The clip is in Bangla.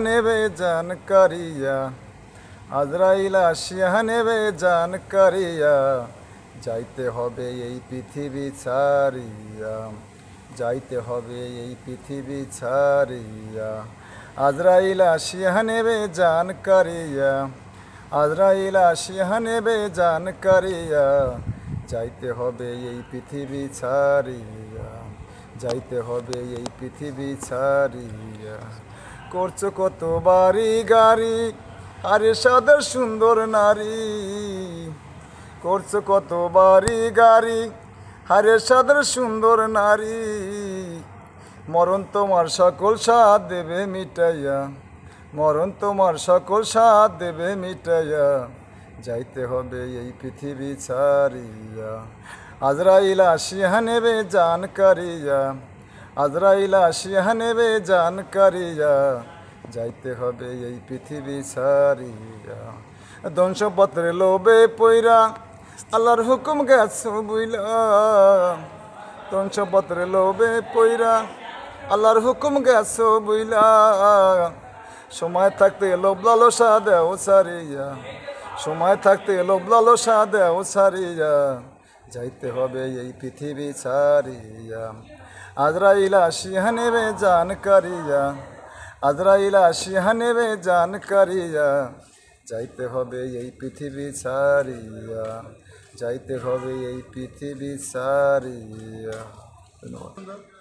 নেবে জান কারিয়া, আজরাইল আসিয়া নেবে জান কারিয়া, যাইতে হবে এই পৃথিবী ছাড়িয়া, যাইতে হবে এই পৃথিবী ছাড়িয়া। আজরাইল আসিয়া নেবে জান কারিয়া, আজরাইল আসিয়া নেবে জান কারিয়া, যাইতে হবে এই পৃথিবী ছাড়িয়া, যাইতে হবে এই পৃথিবী ছাড়িয়া। করছো কত বাড়ি গাড়ি, আরে সাদের সুন্দর নারী, করছো কত বাড়ি গাড়ি, আরে সাদের সুন্দর নারী, মরণ তোমার সকল স্বাদ দেবে মিটাইয়া, মরণ তোমার সকল স্বাদ দেবে মিটাইয়া, যাইতে হবে এই পৃথিবী ছাড়িয়া। আজরাইল আসিয়া নেবে জান কারিয়া, আজরাইল আসিয়া নেবে জান কারিয়া, যাইতে হবে এই পৃথিবী ছাড়িয়া। ধ্বংসপত্রে লোভে পইরা আল্লাহর হুকুম গেছো বুইলা, ধ্বংসপত্রে লোভে পইরা আল্লাহর হুকুম গেছো বুইলা, সময় থাকতে লোভ লালসা দেও সারিয়া, সময় থাকতে লোভ লালসা দেও সারিয়া, যাইতে হবে এই পৃথিবী ছাড়িয়া। আজরাইল আসিয়া নেবে জান কারিয়া, আজরাইল আসিয়া নেবে জান কারিয়া, যাইতে হবে এই পৃথিবী ছাড়িয়া, যাইতে হবে এই পৃথিবী ছাড়িয়া। ধন্যবাদ।